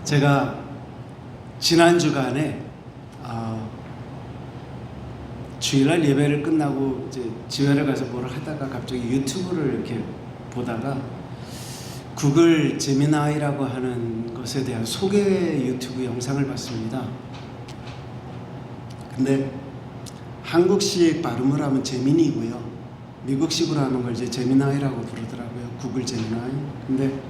제가 지난 주간에 주일날 예배를 끝나고 이제 집에 가서 뭘 하다가 갑자기 유튜브를 이렇게 보다가 구글 제미나이라고 하는 것에 대한 소개 유튜브 영상을 봤습니다. 근데 한국식 발음을 하면 제미니고요, 미국식으로 하는 걸 이제 제미나이라고 부르더라고요. 구글 제미나이. 근데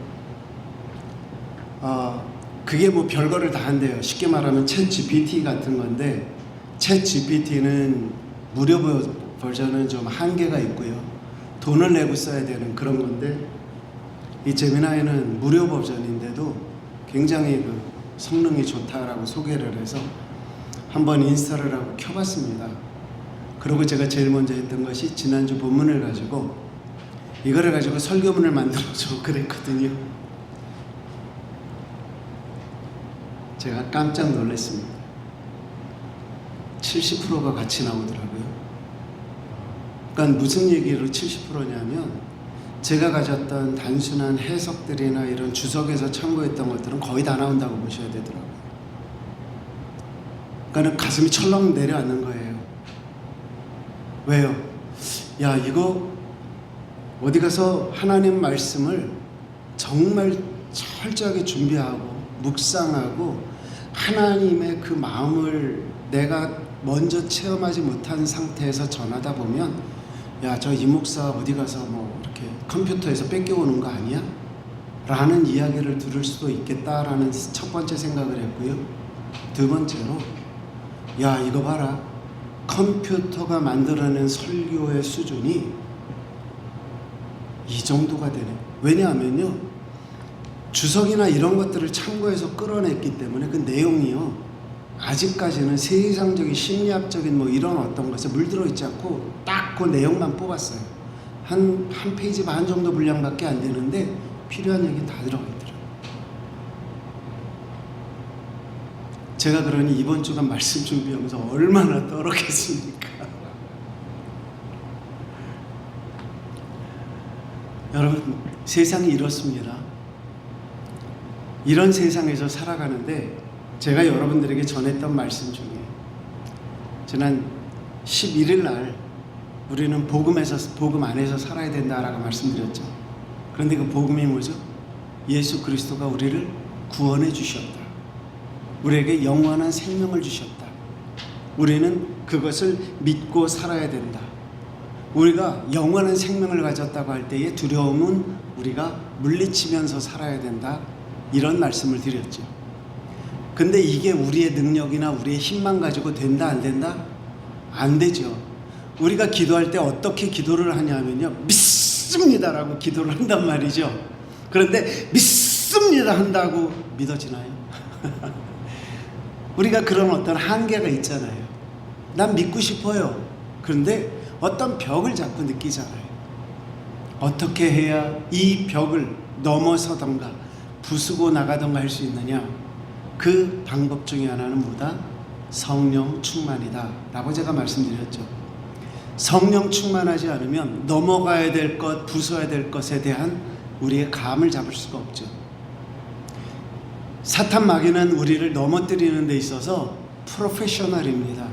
그게 뭐 별거를 다 한대요. 쉽게 말하면 챗 GPT 같은 건데, 챗 GPT는 무료 버전은 좀 한계가 있고요, 돈을 내고 써야 되는 그런 건데, 이 제미나이는 무료 버전인데도 굉장히 그 성능이 좋다라고 소개를 해서 한번 인스톨을 하고 켜봤습니다. 그리고 제가 제일 먼저 했던 것이 지난주 본문을 가지고 이거를 가지고 설교문을 만들어줘 그랬거든요. 제가 깜짝 놀랐습니다. 70%가 같이 나오더라고요. 그러니까 무슨 얘기로 70%냐면, 제가 가졌던 단순한 해석들이나 이런 주석에서 참고했던 것들은 거의 다 나온다고 보셔야 되더라고요. 그러니까 가슴이 철렁 내려앉는 거예요. 왜요? 야, 이거 어디 가서 하나님 말씀을 정말 철저하게 준비하고 묵상하고 하나님의 그 마음을 내가 먼저 체험하지 못한 상태에서 전하다 보면, 야, 저 이 목사 어디 가서 뭐 이렇게 컴퓨터에서 뺏겨오는 거 아니야? 라는 이야기를 들을 수도 있겠다라는 첫 번째 생각을 했고요. 두 번째로, 야, 이거 봐라, 컴퓨터가 만들어낸 설교의 수준이 이 정도가 되네. 왜냐하면요, 주석이나 이런 것들을 참고해서 끌어냈기 때문에 그 내용이요, 아직까지는 세상적인 심리학적인 뭐 이런 어떤 것에 물들어 있지 않고 딱 그 내용만 뽑았어요. 한 페이지 반 정도 분량밖에 안 되는데 필요한 얘기 다 들어가 있더라고요. 제가 그러니 이번 주간 말씀 준비하면서 얼마나 떨었겠습니까? 여러분, 세상이 이렇습니다. 이런 세상에서 살아가는데, 제가 여러분들에게 전했던 말씀 중에 지난 11일 날 우리는 복음 안에서 살아야 된다라고 말씀드렸죠. 그런데 그 복음이 뭐죠? 예수 그리스도가 우리를 구원해 주셨다. 우리에게 영원한 생명을 주셨다. 우리는 그것을 믿고 살아야 된다. 우리가 영원한 생명을 가졌다고 할 때의 두려움은 우리가 물리치면서 살아야 된다. 이런 말씀을 드렸죠. 근데 이게 우리의 능력이나 우리의 힘만 가지고 된다, 안 된다? 안 되죠. 우리가 기도할 때 어떻게 기도를 하냐면요, 믿습니다라고 기도를 한단 말이죠. 그런데 믿습니다 한다고 믿어지나요? 우리가 그런 어떤 한계가 있잖아요. 난 믿고 싶어요. 그런데 어떤 벽을 자꾸 느끼잖아요. 어떻게 해야 이 벽을 넘어서던가 부수고 나가던가 할 수 있느냐? 그 방법 중에 하나는 뭐다? 성령 충만이다 라고 제가 말씀드렸죠. 성령 충만하지 않으면 넘어가야 될 것, 부숴야 될 것에 대한 우리의 감을 잡을 수가 없죠. 사탄 마귀는 우리를 넘어뜨리는 데 있어서 프로페셔널입니다.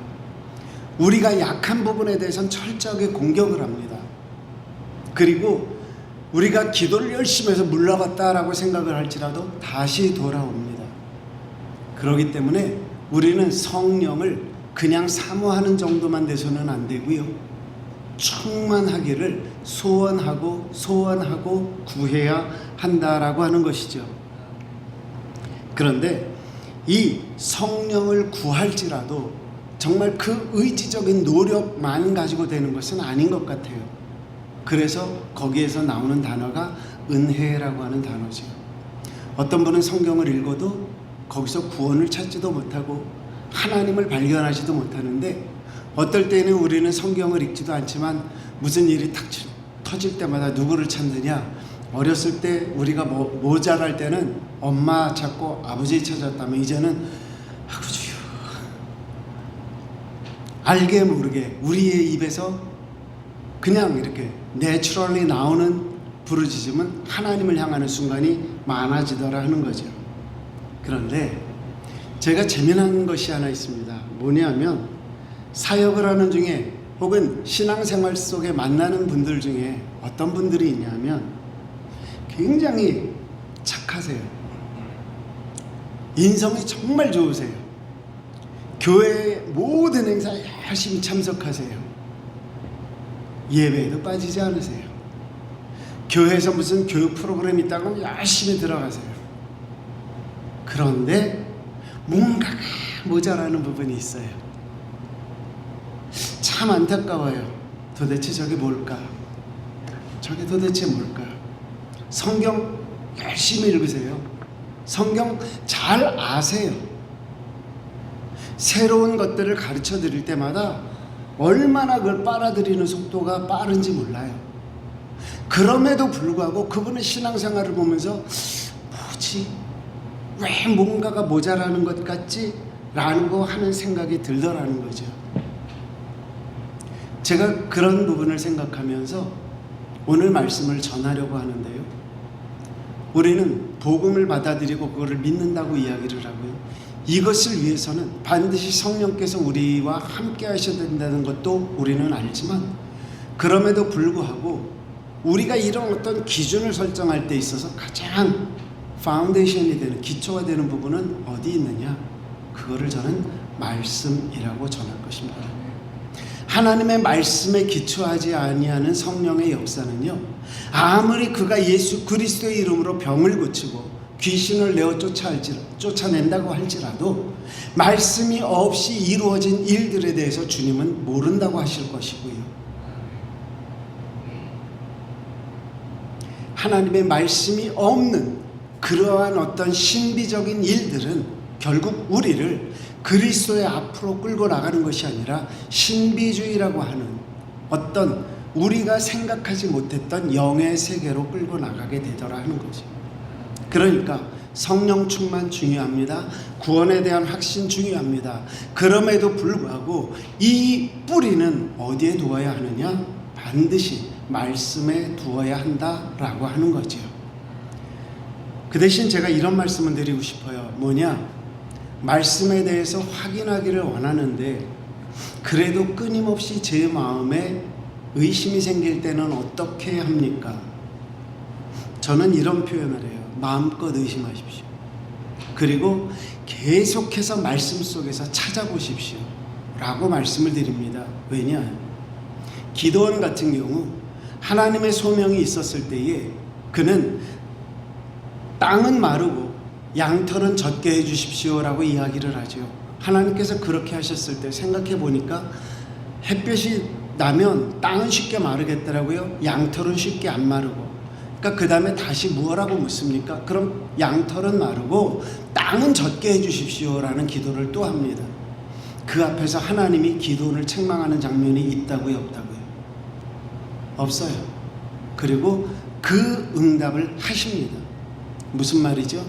우리가 약한 부분에 대해서는 철저하게 공격을 합니다. 그리고 우리가 기도를 열심히 해서 물러갔다라고 생각을 할지라도 다시 돌아옵니다. 그렇기 때문에 우리는 성령을 그냥 사모하는 정도만 돼서는 안 되고요, 충만하기를 소원하고 구해야 한다라고 하는 것이죠. 그런데 이 성령을 구할지라도 정말 그 의지적인 노력만 가지고 되는 것은 아닌 것 같아요. 그래서 거기에서 나오는 단어가 은혜라고 하는 단어죠. 어떤 분은 성경을 읽어도 거기서 구원을 찾지도 못하고 하나님을 발견하지도 못하는데, 어떨 때는 우리는 성경을 읽지도 않지만 무슨 일이 탁 터질 때마다 누구를 찾느냐? 어렸을 때 우리가 모자랄 때는 엄마 찾고 아버지 찾았다면, 이제는 아버지요. 알게 모르게 우리의 입에서 그냥 이렇게 내추럴리 나오는 부르짖음은 하나님을 향하는 순간이 많아지더라 하는 거죠. 그런데 제가 재미난 것이 하나 있습니다. 뭐냐면 사역을 하는 중에 혹은 신앙생활 속에 만나는 분들 중에 어떤 분들이 있냐면 굉장히 착하세요. 인성이 정말 좋으세요. 교회 모든 행사에 열심히 참석하세요. 예배에도 빠지지 않으세요. 교회에서 무슨 교육 프로그램 있다고 하면 열심히 들어가세요. 그런데 뭔가가 모자라는 부분이 있어요. 참 안타까워요. 도대체 저게 뭘까? 저게 도대체 뭘까? 성경 열심히 읽으세요. 성경 잘 아세요. 새로운 것들을 가르쳐 드릴 때마다 얼마나 그걸 빨아들이는 속도가 빠른지 몰라요. 그럼에도 불구하고 그분의 신앙생활을 보면서 뭐지? 왜 뭔가가 모자라는 것 같지? 라는 거 하는 생각이 들더라는 거죠. 제가 그런 부분을 생각하면서 오늘 말씀을 전하려고 하는데요. 우리는 복음을 받아들이고 그거를 믿는다고 이야기를 하고요. 이것을 위해서는 반드시 성령께서 우리와 함께 하셔야 된다는 것도 우리는 알지만, 그럼에도 불구하고 우리가 이런 어떤 기준을 설정할 때 있어서 가장 파운데이션이 되는, 기초가 되는 부분은 어디 있느냐? 그거를 저는 말씀이라고 전할 것입니다. 하나님의 말씀에 기초하지 아니하는 성령의 역사는요, 아무리 그가 예수 그리스도의 이름으로 병을 고치고 귀신을 내어 쫓아낸다고 할지라도 말씀이 없이 이루어진 일들에 대해서 주님은 모른다고 하실 것이고요. 하나님의 말씀이 없는 그러한 어떤 신비적인 일들은 결국 우리를 그리스도의 앞으로 끌고 나가는 것이 아니라 신비주의라고 하는 어떤 우리가 생각하지 못했던 영의 세계로 끌고 나가게 되더라 하는 거죠. 그러니까 성령 충만 중요합니다. 구원에 대한 확신 중요합니다. 그럼에도 불구하고 이 뿌리는 어디에 두어야 하느냐? 반드시 말씀에 두어야 한다라고 하는 거죠. 그 대신 제가 이런 말씀을 드리고 싶어요. 뭐냐? 말씀에 대해서 확인하기를 원하는데 그래도 끊임없이 제 마음에 의심이 생길 때는 어떻게 합니까? 저는 이런 표현을 해요. 마음껏 의심하십시오. 그리고 계속해서 말씀 속에서 찾아보십시오 라고 말씀을 드립니다. 왜냐? 기도원 같은 경우 하나님의 소명이 있었을 때에 그는 땅은 마르고 양털은 젖게 해주십시오 라고 이야기를 하죠. 하나님께서 그렇게 하셨을 때 생각해 보니까 햇볕이 나면 땅은 쉽게 마르겠더라고요. 양털은 쉽게 안 마르고. 그러니까 그 다음에 다시 뭐라고 묻습니까? 그럼 양털은 마르고 땅은 젖게 해주십시오 라는 기도를 또 합니다. 그 앞에서 하나님이 기도원을 책망하는 장면이 있다고요? 없다고요? 없어요. 그리고 그 응답을 하십니다. 무슨 말이죠?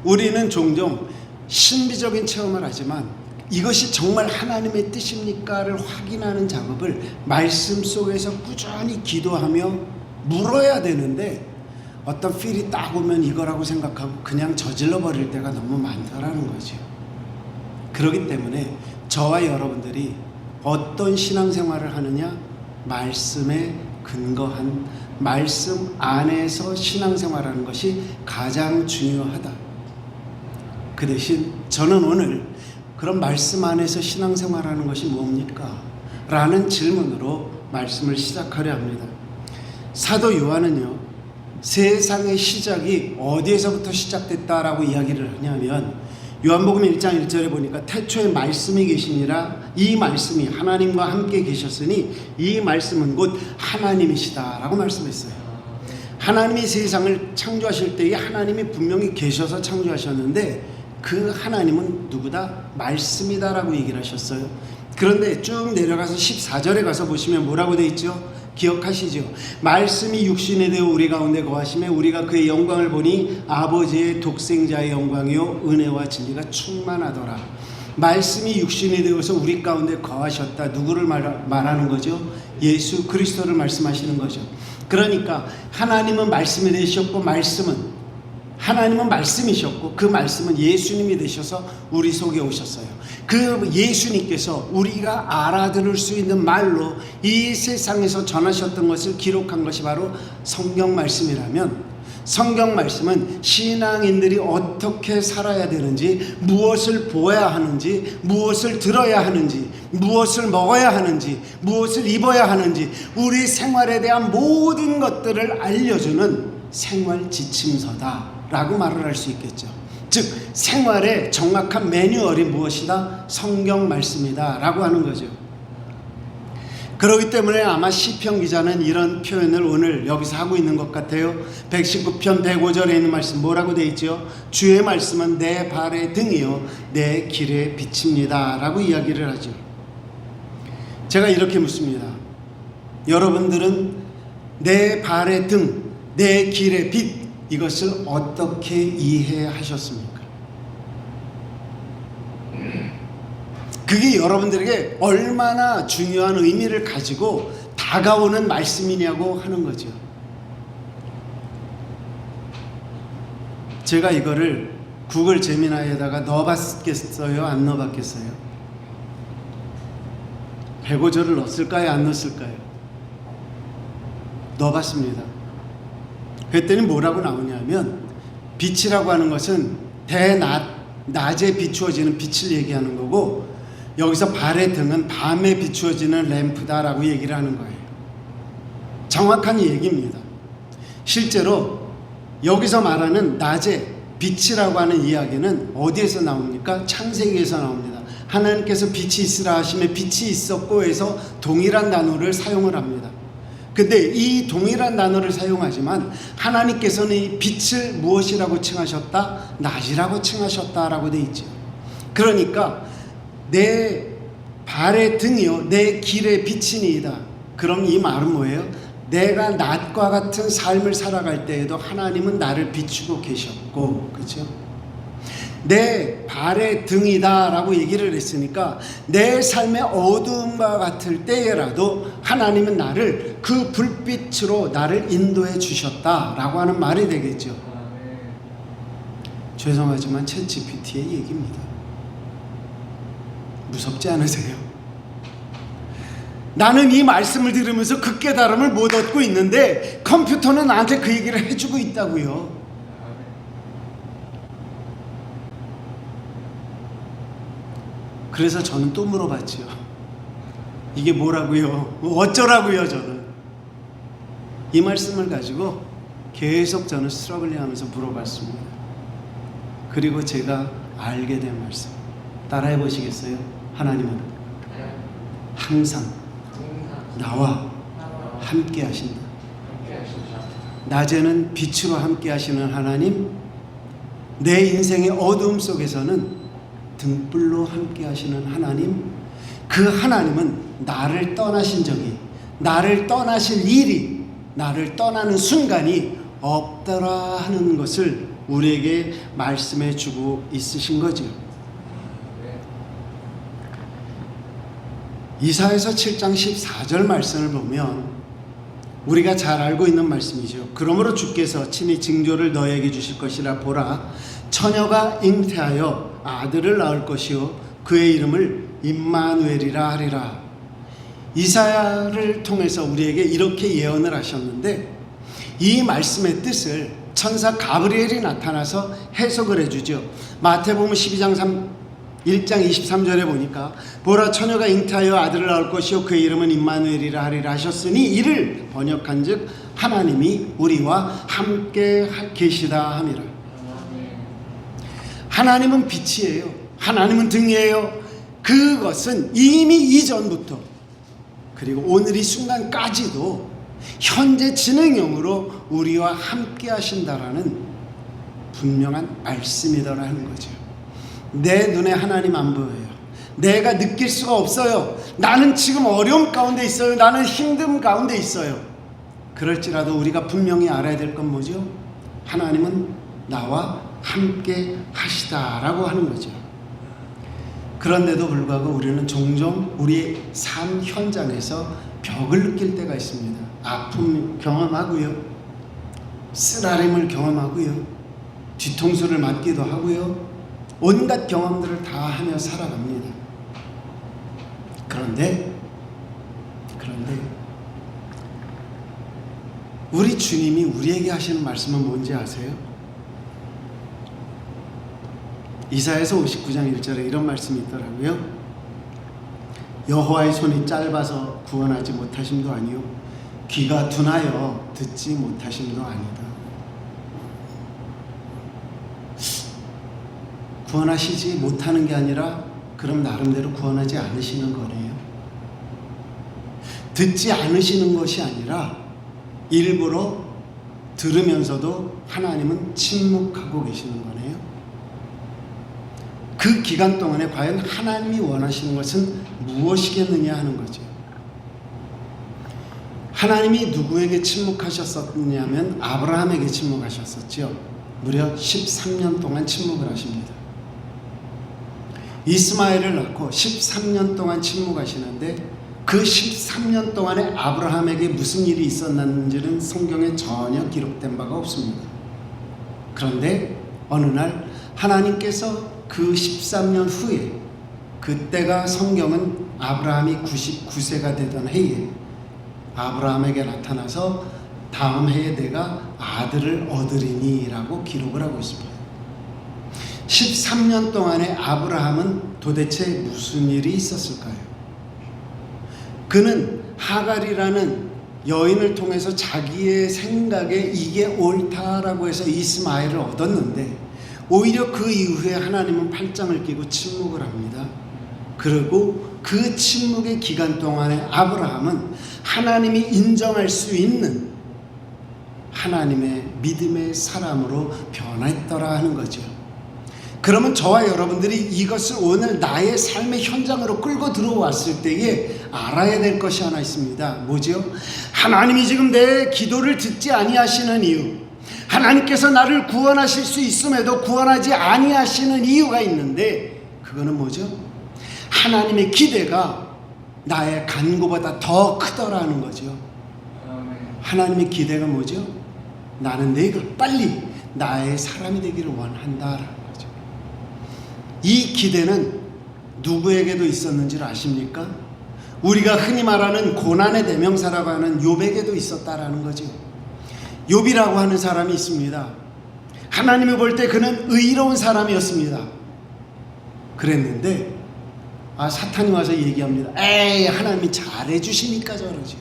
우리는 종종 신비적인 체험을 하지만 이것이 정말 하나님의 뜻입니까를 확인하는 작업을 말씀 속에서 꾸준히 기도하며 물어야 되는데 어떤 필이 딱 오면 이거라고 생각하고 그냥 저질러 버릴 때가 너무 많다라는 거죠. 그렇기 때문에 저와 여러분들이 어떤 신앙생활을 하느냐? 말씀에 근거한 말씀 안에서 신앙생활하는 것이 가장 중요하다. 그 대신 저는 오늘 그런 말씀 안에서 신앙생활하는 것이 뭡니까? 라는 질문으로 말씀을 시작하려 합니다. 사도 요한은요, 세상의 시작이 어디에서부터 시작됐다라고 이야기를 하냐면 요한복음 1장 1절에 보니까 태초에 말씀이 계시니라 이 말씀이 하나님과 함께 계셨으니 이 말씀은 곧 하나님이시다 라고 말씀했어요. 하나님이 세상을 창조하실 때에 하나님이 분명히 계셔서 창조하셨는데 그 하나님은 누구다? 말씀이다 라고 얘기를 하셨어요. 그런데 쭉 내려가서 14절에 가서 보시면 뭐라고 되어 있죠? 기억하시죠? 말씀이 육신이 되어 우리 가운데 거하시며 우리가 그의 영광을 보니 아버지의 독생자의 영광이요 은혜와 진리가 충만하더라. 말씀이 육신이 되어서 우리 가운데 거하셨다. 누구를 말하는 거죠? 예수 그리스도를 말씀하시는 거죠. 그러니까 하나님은 말씀이 되셨고 말씀은 하나님은 말씀이셨고 그 말씀은 예수님이 되셔서 우리 속에 오셨어요. 그 예수님께서 우리가 알아들을 수 있는 말로 이 세상에서 전하셨던 것을 기록한 것이 바로 성경 말씀이라면, 성경 말씀은 신앙인들이 어떻게 살아야 되는지, 무엇을 보아야 하는지, 무엇을 들어야 하는지, 무엇을 먹어야 하는지, 무엇을 입어야 하는지, 우리 생활에 대한 모든 것들을 알려주는 생활 지침서다라고 말을 할 수 있겠죠. 즉 생활의 정확한 매뉴얼이 무엇이다? 성경 말씀이다 라고 하는 거죠. 그렇기 때문에 아마 시편 기자는 이런 표현을 오늘 여기서 하고 있는 것 같아요. 119편 105절에 있는 말씀 뭐라고 되어 있죠? 주의 말씀은 내 발의 등이요 내 길의 빛입니다 라고 이야기를 하죠. 제가 이렇게 묻습니다. 여러분들은 내 발의 등, 내 길의 빛, 이것을 어떻게 이해하셨습니까? 그게 여러분들에게 얼마나 중요한 의미를 가지고 다가오는 말씀이냐고 하는 거죠. 제가 이거를 구글 제미나이에다가 넣어봤겠어요? 안 넣어봤겠어요? 105절을 넣었을까요? 안 넣었을까요? 넣어봤습니다. 그랬더니 뭐라고 나오냐면, 빛이라고 하는 것은 낮에 비추어지는 빛을 얘기하는 거고, 여기서 발의 등은 밤에 비추어지는 램프다라고 얘기를 하는 거예요. 정확한 얘기입니다. 실제로 여기서 말하는 낮에 빛이라고 하는 이야기는 어디에서 나옵니까? 창세기에서 나옵니다. 하나님께서 빛이 있으라 하시며 빛이 있었고 해서 동일한 단어를 사용을 합니다. 근데 이 동일한 단어를 사용하지만 하나님께서는 이 빛을 무엇이라고 칭하셨다? 낮이라고 칭하셨다라고 되어 있죠. 그러니까 내 발의 등이요 내 길의 빛이니이다. 그럼 이 말은 뭐예요? 내가 낮과 같은 삶을 살아갈 때에도 하나님은 나를 비추고 계셨고, 그렇죠? 내 발의 등이다 라고 얘기를 했으니까 내 삶의 어두움과 같을 때라도 하나님은 나를 그 불빛으로 나를 인도해 주셨다라고 하는 말이 되겠죠. 죄송하지만 챗GPT의 얘기입니다. 무섭지 않으세요? 나는 이 말씀을 들으면서 그 깨달음을 못 얻고 있는데 컴퓨터는 나한테 그 얘기를 해주고 있다고요. 그래서 저는 또 물어봤죠. 이게 뭐라고요? 어쩌라고요? 저는 이 말씀을 가지고 계속 저는 스트러글링 하면서 물어봤습니다. 그리고 제가 알게 된 말씀 따라해 보시겠어요? 하나님은 항상 나와 함께 하신다. 낮에는 빛으로 함께 하시는 하나님, 내 인생의 어두움 속에서는 등불로 함께 하시는 하나님, 그 하나님은 나를 떠나신 적이, 나를 떠나실 일이, 나를 떠나는 순간이 없더라 하는 것을 우리에게 말씀해 주고 있으신 거죠. 이사야서 7장 14절 말씀을 보면 우리가 잘 알고 있는 말씀이죠. 그러므로 주께서 친히 징조를 너에게 주실 것이라. 보라, 처녀가 잉태하여 아들을 낳을 것이요 그의 이름을 임마누엘이라 하리라. 이사야를 통해서 우리에게 이렇게 예언을 하셨는데, 이 말씀의 뜻을 천사 가브리엘이 나타나서 해석을 해주죠. 마태복음 1장 23절에 보니까 보라, 처녀가 잉태하여 아들을 낳을 것이요 그의 이름은 임마누엘이라 하리라 하셨으니, 이를 번역한즉 하나님이 우리와 함께 계시다 함이라. 하나님은 빛이에요. 하나님은 등이에요. 그것은 이미 이전부터, 그리고 오늘 이 순간까지도 현재 진행형으로 우리와 함께 하신다라는 분명한 말씀이더라는 거죠. 내 눈에 하나님 안 보여요. 내가 느낄 수가 없어요. 나는 지금 어려움 가운데 있어요. 나는 힘듦 가운데 있어요. 그럴지라도 우리가 분명히 알아야 될 건 뭐죠? 하나님은 나와 함께 하시다라고 하는 거죠. 그런데도 불구하고 우리는 종종 우리의 삶 현장에서 벽을 느낄 때가 있습니다. 아픔 경험하고요, 쓰라림을 경험하고요, 뒤통수를 맞기도 하고요. 온갖 경험들을 다 하며 살아갑니다. 그런데 우리 주님이 우리에게 하시는 말씀은 뭔지 아세요? 이사야서 59장 1절에 이런 말씀이 있더라고요. 여호와의 손이 짧아서 구원하지 못하심도 아니요 귀가 둔하여 듣지 못하심도 아니다. 구원하시지 못하는 게 아니라 그럼 나름대로 구원하지 않으시는 거네요. 듣지 않으시는 것이 아니라 일부러 들으면서도 하나님은 침묵하고 계시는 거네요. 그 기간 동안에 과연 하나님이 원하시는 것은 무엇이겠느냐 하는 거죠. 하나님이 누구에게 침묵하셨었냐면 아브라함에게 침묵하셨었죠. 무려 13년 동안 침묵을 하십니다. 이스마엘을 낳고 13년 동안 침묵하시는데 그 13년 동안에 아브라함에게 무슨 일이 있었는지는 성경에 전혀 기록된 바가 없습니다. 그런데 어느 날 하나님께서 그 13년 후에, 그때가 성경은 아브라함이 99세가 되던 해에 아브라함에게 나타나서 다음 해에 내가 아들을 얻으리니 라고 기록을 하고 있습니다. 13년 동안에 아브라함은 도대체 무슨 일이 있었을까요? 그는 하갈이라는 여인을 통해서 자기의 생각에 이게 옳다라고 해서 이스마엘을 얻었는데 오히려 그 이후에 하나님은 팔짱을 끼고 침묵을 합니다. 그리고 그 침묵의 기간 동안에 아브라함은 하나님이 인정할 수 있는 하나님의 믿음의 사람으로 변했더라 하는 거죠. 그러면 저와 여러분들이 이것을 오늘 나의 삶의 현장으로 끌고 들어왔을 때에 알아야 될 것이 하나 있습니다. 뭐죠? 하나님이 지금 내 기도를 듣지 아니하시는 이유, 하나님께서 나를 구원하실 수 있음에도 구원하지 아니하시는 이유가 있는데 그거는 뭐죠? 하나님의 기대가 나의 간구보다 더 크더라는 거죠. 하나님의 기대가 뭐죠? 나는 내가 빨리 나의 사람이 되기를 원한다라는 거죠. 이 기대는 누구에게도 있었는지를 아십니까? 우리가 흔히 말하는 고난의 대명사라고 하는 욥에게도 있었다라는 거죠. 욥이라고 하는 사람이 있습니다. 하나님이 볼 때 그는 의로운 사람이었습니다. 그랬는데 사탄이 와서 얘기합니다. 에이, 하나님이 잘해주시니까 저러죠.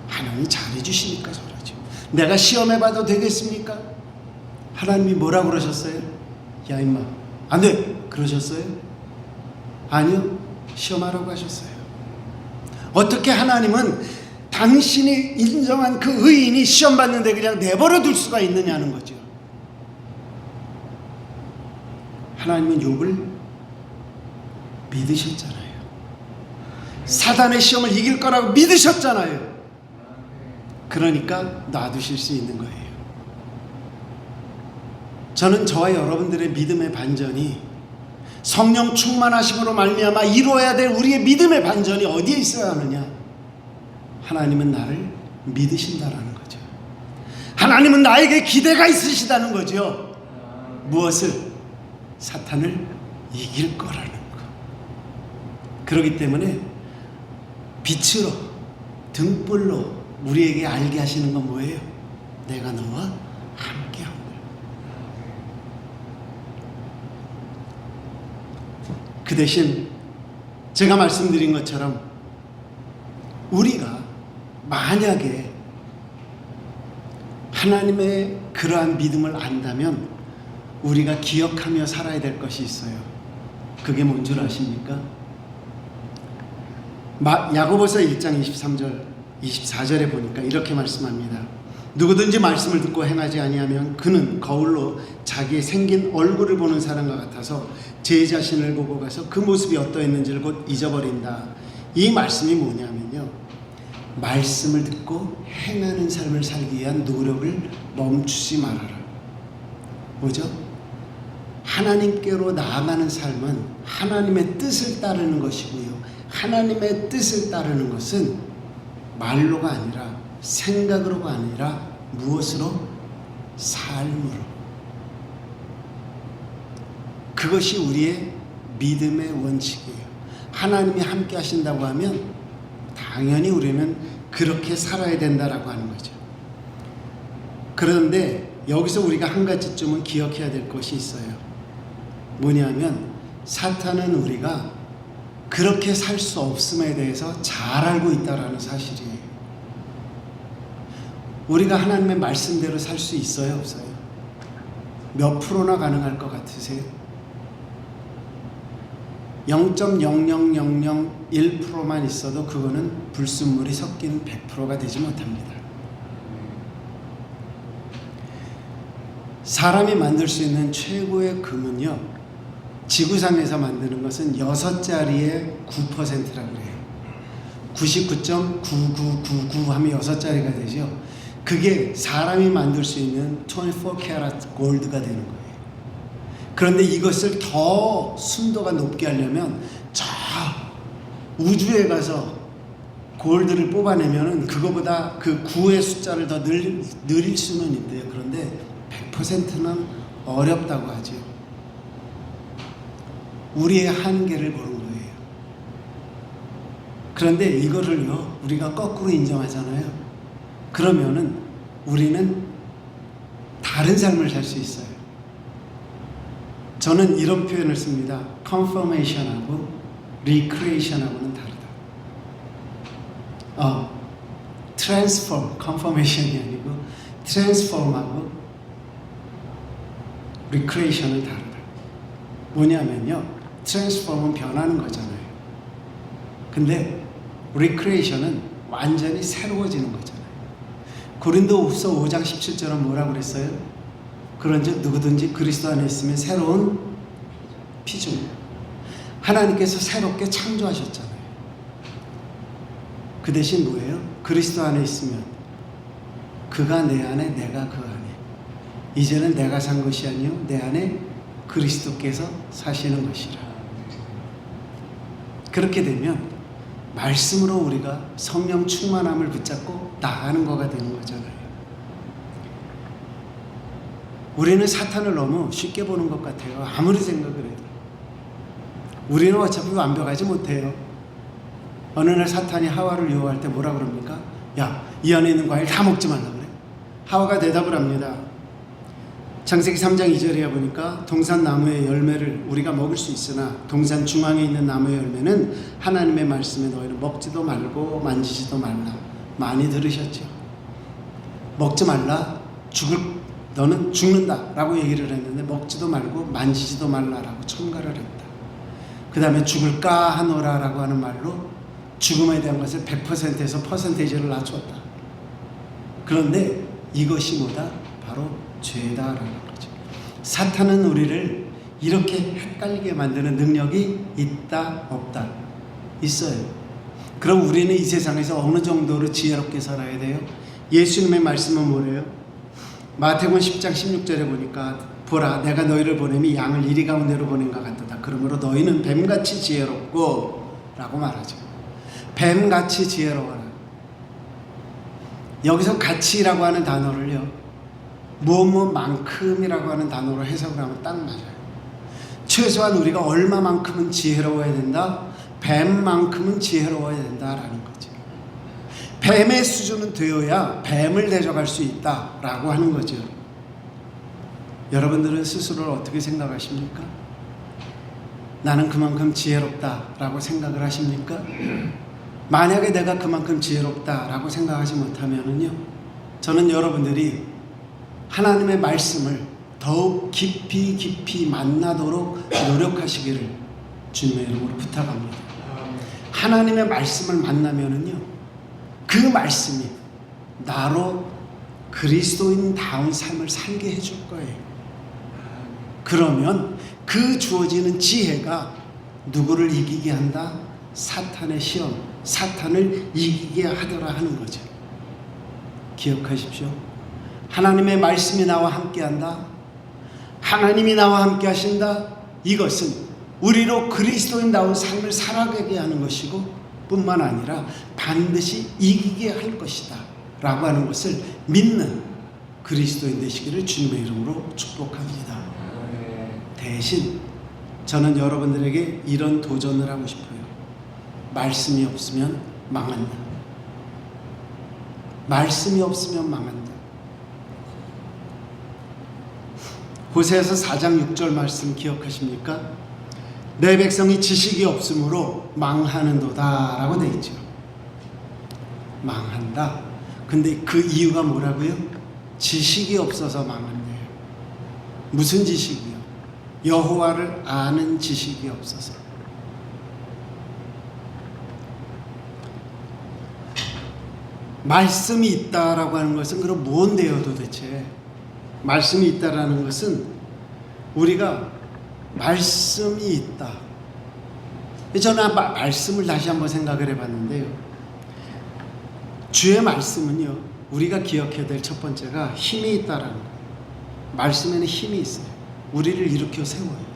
하나님이 잘해주시니까 저러죠. 내가 시험해봐도 되겠습니까? 하나님이 뭐라고 그러셨어요? 야 임마 안 돼! 그러셨어요? 아니요, 시험하라고 하셨어요. 어떻게 하나님은 당신이 인정한 그 의인이 시험 받는데 그냥 내버려 둘 수가 있느냐는 거죠. 하나님은 욥을 믿으셨잖아요. 사단의 시험을 이길 거라고 믿으셨잖아요. 그러니까 놔두실 수 있는 거예요. 저는 저와 여러분들의 믿음의 반전이 성령 충만하심으로 말미암아 이루어야 될 우리의 믿음의 반전이 어디에 있어야 하느냐? 하나님은 나를 믿으신다라는 거죠. 하나님은 나에게 기대가 있으시다는 거죠. 무엇을? 사탄을 이길 거라는 거. 그렇기 때문에 빛으로 등불로 우리에게 알게 하시는 건 뭐예요? 내가 너와 함께함을. 그 대신 제가 말씀드린 것처럼 우리가 만약에 하나님의 그러한 믿음을 안다면 우리가 기억하며 살아야 될 것이 있어요. 그게 뭔 줄 아십니까? 야고보서 1장 23절 24절에 보니까 이렇게 말씀합니다. 누구든지 말씀을 듣고 행하지 아니하면 그는 거울로 자기의 생긴 얼굴을 보는 사람과 같아서 제 자신을 보고 가서 그 모습이 어떠했는지를 곧 잊어버린다. 이 말씀이 뭐냐면요, 말씀을 듣고 행하는 삶을 살기 위한 노력을 멈추지 말아라. 뭐죠? 하나님께로 나아가는 삶은 하나님의 뜻을 따르는 것이고요, 하나님의 뜻을 따르는 것은 말로가 아니라 생각으로가 아니라 무엇으로? 삶으로. 그것이 우리의 믿음의 원칙이에요. 하나님이 함께 하신다고 하면 당연히 우리는 그렇게 살아야 된다라고 하는 거죠. 그런데 여기서 우리가 한 가지쯤은 기억해야 될 것이 있어요. 뭐냐면 사탄은 우리가 그렇게 살 수 없음에 대해서 잘 알고 있다라는 사실이에요. 우리가 하나님의 말씀대로 살 수 있어요, 없어요? 몇 프로나 가능할 것 같으세요? 0.00001%만 있어도 그거는 불순물이 섞인 100%가 되지 못합니다. 사람이 만들 수 있는 최고의 금은요, 지구상에서 만드는 것은 6자리의 9%라고 그래요. 99.9999 하면 6자리가 되죠. 그게 사람이 만들 수 있는 24캐럿 골드가 되는 거예요. 그런데 이것을 더 순도가 높게 하려면 저 우주에 가서 골드를 뽑아내면은 그거보다 그 9의 숫자를 더 늘릴 수는 있대요. 그런데 100%는 어렵다고 하죠. 우리의 한계를 보는 거예요. 그런데 이거를요, 우리가 거꾸로 인정하잖아요. 그러면은 우리는 다른 삶을 살 수 있어요. 저는 이런 표현을 씁니다. confirmation하고 recreation하고는 다르다. transform, confirmation이 아니고 transform하고 recreation은 다르다. 뭐냐면요, transform은 변하는 거잖아요. 근데 recreation은 완전히 새로워지는 거잖아요. 고린도후서 5장 17절은 뭐라고 그랬어요? 그런즉 누구든지 그리스도 안에 있으면 새로운 피조물. 하나님께서 새롭게 창조하셨잖아요. 그 대신 뭐예요? 그리스도 안에 있으면 그가 내 안에, 내가 그 안에. 이제는 내가 산 것이 아니요 내 안에 그리스도께서 사시는 것이라. 그렇게 되면 말씀으로 우리가 성령 충만함을 붙잡고 나가는 거가 되는 거잖아요. 우리는 사탄을 너무 쉽게 보는 것 같아요. 아무리 생각을 해도. 우리는 어차피 완벽하지 못해요. 어느 날 사탄이 하와를 유혹할 때 뭐라 그럽니까? 야, 이 안에 있는 과일 다 먹지 말라 그래. 하와가 대답을 합니다. 창세기 3장 2절에 보니까 동산 나무의 열매를 우리가 먹을 수 있으나 동산 중앙에 있는 나무의 열매는 하나님의 말씀에 너희는 먹지도 말고 만지지도 말라. 많이 들으셨죠? 먹지 말라. 너는 죽는다 라고 얘기를 했는데 먹지도 말고 만지지도 말라라고 첨가를 했다. 그 다음에 죽을까 하노라 라고 하는 말로 죽음에 대한 것을 100%에서 퍼센테이지를 낮췄다. 그런데 이것이 뭐다? 바로 죄다라는 거죠. 사탄은 우리를 이렇게 헷갈리게 만드는 능력이 있다 없다? 있어요. 그럼 우리는 이 세상에서 어느 정도로 지혜롭게 살아야 돼요? 예수님의 말씀은 뭐래요? 마태복음 10장 16절에 보니까 보라 내가 너희를 보내미 양을 이리 가운데로 보낸 것 같도다. 그러므로 너희는 뱀같이 지혜롭고 라고 말하죠. 뱀같이 지혜로워라. 여기서 가치라고 하는 단어를요, 무엇만큼이라고 하는 단어로 해석을 하면 딱 맞아요. 최소한 우리가 얼마만큼은 지혜로워야 된다? 뱀만큼은 지혜로워야 된다라는 거죠. 뱀의 수준은 되어야 뱀을 대적할 수 있다라고 하는 거죠. 여러분들은 스스로를 어떻게 생각하십니까? 나는 그만큼 지혜롭다라고 생각을 하십니까? 만약에 내가 그만큼 지혜롭다라고 생각하지 못하면은요, 저는 여러분들이 하나님의 말씀을 더욱 깊이 만나도록 노력하시기를 주님의 이름으로 부탁합니다. 하나님의 말씀을 만나면은요, 그 말씀이 나로 그리스도인다운 삶을 살게 해줄 거예요. 그러면 그 주어지는 지혜가 누구를 이기게 한다? 사탄의 시험, 사탄을 이기게 하더라 하는 거죠. 기억하십시오. 하나님의 말씀이 나와 함께한다. 하나님이 나와 함께 하신다. 이것은 우리로 그리스도인다운 삶을 살아가게 하는 것이고 뿐만 아니라 반드시 이기게 할 것이다 라고 하는 것을 믿는 그리스도인 되시기를 주님의 이름으로 축복합니다. 대신 저는 여러분들에게 이런 도전을 하고 싶어요. 말씀이 없으면 망한다. 말씀이 없으면 망한다. 호세아서 4장 6절 말씀 기억하십니까? 내 백성이 지식이 없으므로 망하는도다 라고 되어 있죠. 망한다. 근데 그 이유가 뭐라고요? 지식이 없어서 망한대요. 무슨 지식이요? 여호와를 아는 지식이 없어서. 말씀이 있다라고 하는 것은 그럼 뭔데요 도대체? 말씀이 있다라는 것은 우리가 말씀이 있다. 저는 말씀을 다시 한번 생각을 해봤는데요. 주의 말씀은요, 우리가 기억해야 될 첫 번째가 힘이 있다라는 거예요. 말씀에는 힘이 있어요. 우리를 일으켜 세워요.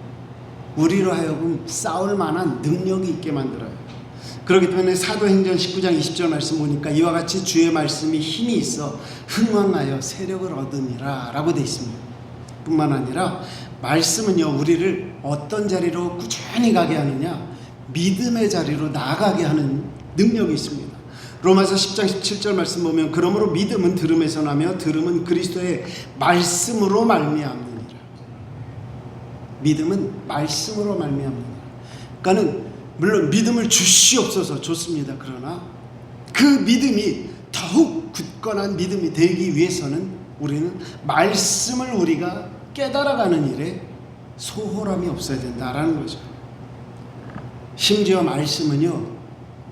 우리로 하여금 싸울 만한 능력이 있게 만들어요. 그렇기 때문에 사도행전 19장 20절 말씀 보니까 이와 같이 주의 말씀이 힘이 있어 흥왕하여 세력을 얻으니라 라고 되어 있습니다. 뿐만 아니라 말씀은요, 우리를 어떤 자리로 꾸준히 가게 하느냐, 믿음의 자리로 나아가게 하는 능력이 있습니다. 로마서 10장 17절 말씀 보면 그러므로 믿음은 들음에서 나며 들음은 그리스도의 말씀으로 말미암느니라. 믿음은 말씀으로 말미암느니라. 그러니까는 물론 믿음을 주시옵소서 좋습니다. 그러나 그 믿음이 더욱 굳건한 믿음이 되기 위해서는 우리는 말씀을 우리가 깨달아가는 일에 소홀함이 없어야 된다라는 거죠. 심지어 말씀은요,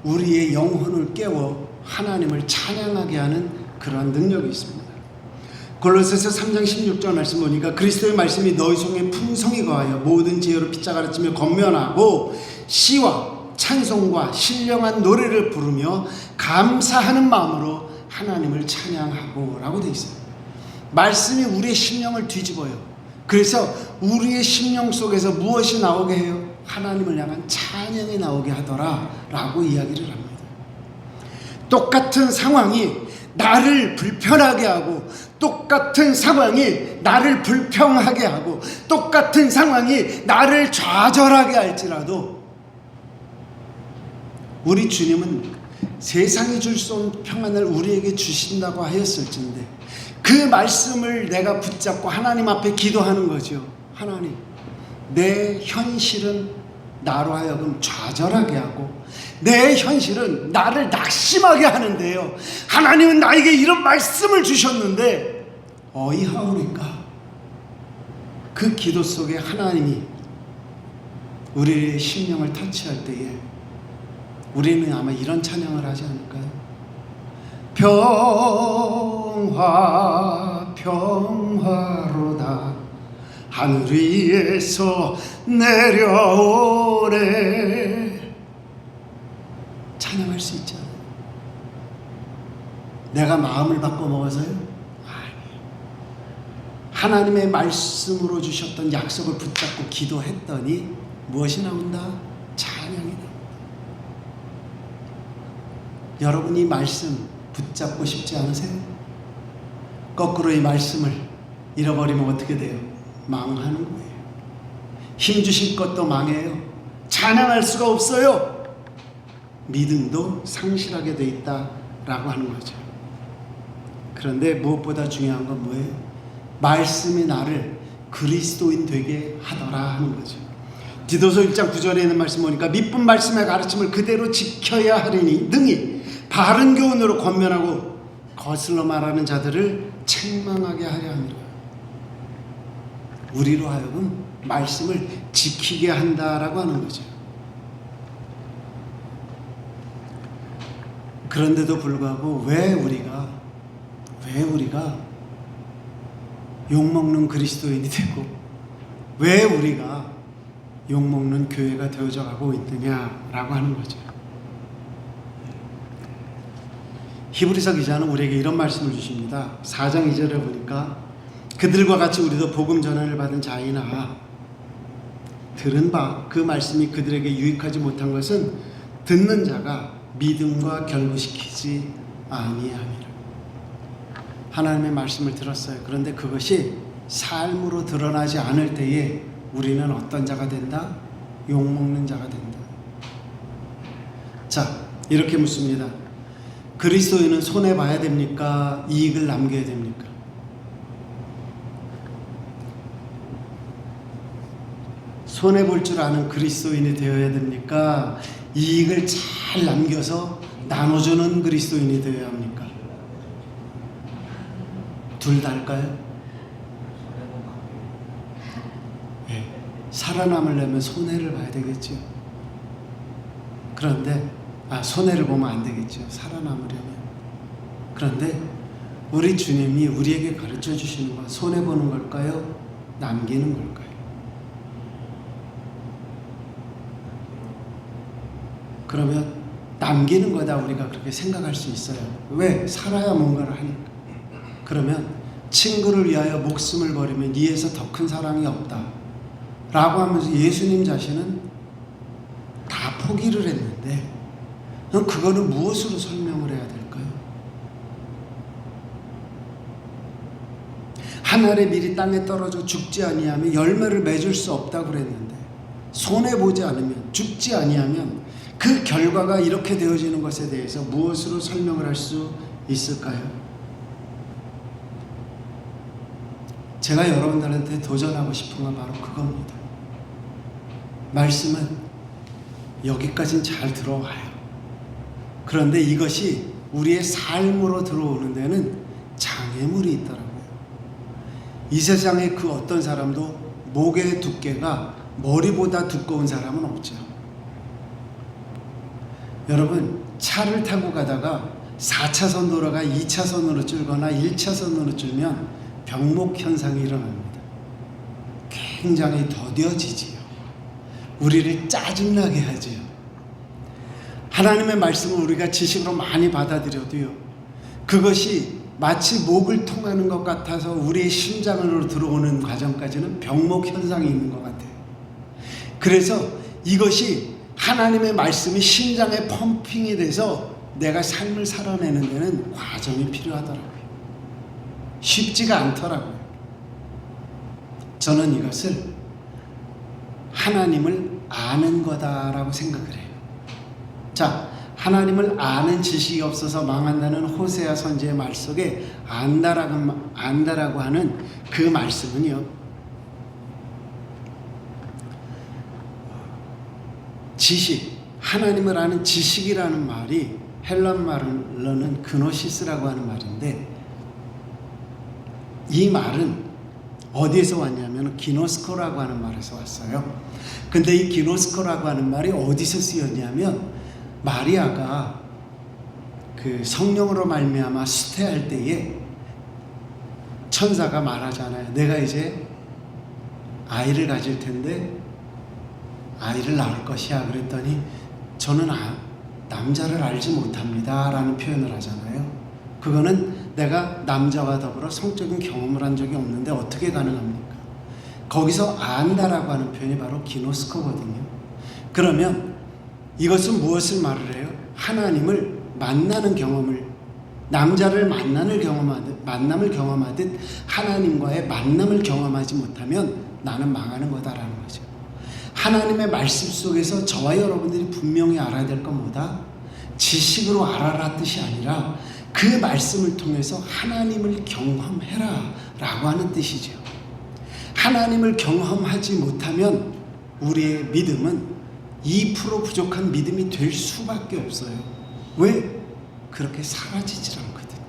우리의 영혼을 깨워 하나님을 찬양하게 하는 그러한 능력이 있습니다. 골로새서 3장 16절 말씀 보니까 그리스도의 말씀이 너희 속에 풍성히 거하여 모든 지혜로 피차 가르치며 권면하고 시와 찬송과 신령한 노래를 부르며 감사하는 마음으로 하나님을 찬양하고 라고 되어 있어요. 말씀이 우리의 심령을 뒤집어요. 그래서 우리의 심령 속에서 무엇이 나오게 해요? 하나님을 향한 찬양이 나오게 하더라 라고 이야기를 합니다. 똑같은 상황이 나를 불편하게 하고, 똑같은 상황이 나를 불평하게 하고, 똑같은 상황이 나를 좌절하게 할지라도 우리 주님은 세상이 줄 수 없는 평안을 우리에게 주신다고 하였을진데 그 말씀을 내가 붙잡고 하나님 앞에 기도하는 거죠. 하나님, 내 현실은 나로 하여금 좌절하게 하고 내 현실은 나를 낙심하게 하는데요, 하나님은 나에게 이런 말씀을 주셨는데 어이하오니까. 그 기도 속에 하나님이 우리의 심령을 터치할 때에 우리는 아마 이런 찬양을 하지 않을까요? 평화 평화로다 하늘 위에서 내려오네. 찬양할 수 있잖아요. 내가 마음을 바꿔 먹어서요? 아니에요. 하나님의 말씀으로 주셨던 약속을 붙잡고 기도했더니 무엇이 나온다? 찬양이 나온다. 여러분, 이 말씀 붙잡고 싶지 않으세요? 거꾸로 이 말씀을 잃어버리면 어떻게 돼요? 망하는 거예요. 힘 주실 것도 망해요. 찬양할 수가 없어요. 믿음도 상실하게 돼 있다라고 하는 거죠. 그런데 무엇보다 중요한 건 뭐예요? 말씀이 나를 그리스도인 되게 하더라 하는 거죠. 디도서 1장 9절에 있는 말씀 보니까 미쁜 말씀의 가르침을 그대로 지켜야 하리니 능히 바른 교훈으로 권면하고 거슬러 말하는 자들을 책망하게 하려 합니다. 우리로 하여금 말씀을 지키게 한다라고 하는 거죠. 그런데도 불구하고 왜 우리가 욕먹는 그리스도인이 되고 왜 우리가 욕먹는 교회가 되어져 가고 있느냐라고 하는 거죠. 히브리서 기자는 우리에게 이런 말씀을 주십니다. 4장 2절에 보니까 그들과 같이 우리도 복음 전환을 받은 자이나 들은 바 그 말씀이 그들에게 유익하지 못한 것은 듣는 자가 믿음과 결부시키지 아니함이라. 하나님의 말씀을 들었어요. 그런데 그것이 삶으로 드러나지 않을 때에 우리는 어떤 자가 된다? 욕먹는 자가 된다. 자, 이렇게 묻습니다. 그리스도인은 손해봐야 됩니까? 이익을 남겨야 됩니까? 손해볼 줄 아는 그리스도인이 되어야 됩니까? 이익을 잘 남겨서 나눠주는 그리스도인이 되어야 합니까? 둘 다일까요? 네. 살아남으려면 손해를 봐야 되겠죠. 그런데 손해를 보면 안 되겠죠. 살아남으려면. 그런데 우리 주님이 우리에게 가르쳐 주시는 건 손해보는 걸까요? 남기는 걸까요? 그러면 남기는 거다 우리가 그렇게 생각할 수 있어요. 왜? 살아야 뭔가를 하니까. 그러면 친구를 위하여 목숨을 버리면 이에서 더 큰 사랑이 없다 라고 하면서 예수님 자신은 다 포기를 했는데 그럼 그거는 무엇으로 설명을 해야 될까요? 한 알의 밀이 땅에 떨어져 죽지 아니하면 열매를 맺을 수 없다고 그랬는데 손해보지 않으면 죽지 아니하면 그 결과가 이렇게 되어지는 것에 대해서 무엇으로 설명을 할 수 있을까요? 제가 여러분들한테 도전하고 싶은 건 바로 그겁니다. 말씀은 여기까지는 잘 들어와요. 그런데 이것이 우리의 삶으로 들어오는 데는 장애물이 있더라고요. 이 세상에 그 어떤 사람도 목의 두께가 머리보다 두꺼운 사람은 없죠. 여러분, 차를 타고 가다가 4차선 도로가 2차선으로 줄거나 1차선으로 줄면 병목 현상이 일어납니다. 굉장히 더뎌지지요. 우리를 짜증나게 하지요. 하나님의 말씀을 우리가 지식으로 많이 받아들여도요, 그것이 마치 목을 통하는 것 같아서 우리의 심장으로 들어오는 과정까지는 병목 현상이 있는 것 같아요. 그래서 이것이 하나님의 말씀이 심장에 펌핑이 돼서 내가 삶을 살아내는 데는 과정이 필요하더라고요. 쉽지가 않더라고요. 저는 이것을 하나님을 아는 거다라고 생각을 해요. 자, 하나님을 아는 지식이 없어서 망한다는 호세아 선지의 말 속에 안다라고 하는 그 말씀은요, 지식, 하나님을 아는 지식이라는 말이 헬라 말로는 그노시스라고 하는 말인데, 이 말은 어디에서 왔냐면 기노스코라고 하는 말에서 왔어요. 근데 이 기노스코라고 하는 말이 어디서 쓰였냐면 마리아가 그 성령으로 말미암아 수태할 때에 천사가 말하잖아요. 내가 이제 아이를 가질 텐데 아이를 낳을 것이야. 그랬더니 저는 남자를 알지 못합니다 라는 표현을 하잖아요. 그거는 내가 남자와 더불어 성적인 경험을 한 적이 없는데 어떻게 가능합니까? 거기서 안다라고 하는 표현이 바로 기노스코거든요. 그러면 이것은 무엇을 말을 해요? 하나님을 만나는 경험을, 남자를 만남을 경험하듯 하나님과의 만남을 경험하지 못하면 나는 망하는 거다라는 거죠. 하나님의 말씀 속에서 저와 여러분들이 분명히 알아야 될 건 뭐다? 지식으로 알아라 뜻이 아니라 그 말씀을 통해서 하나님을 경험해라 라고 하는 뜻이죠. 하나님을 경험하지 못하면 우리의 믿음은 2% 부족한 믿음이 될 수밖에 없어요. 왜? 그렇게 사라지질 않거든요.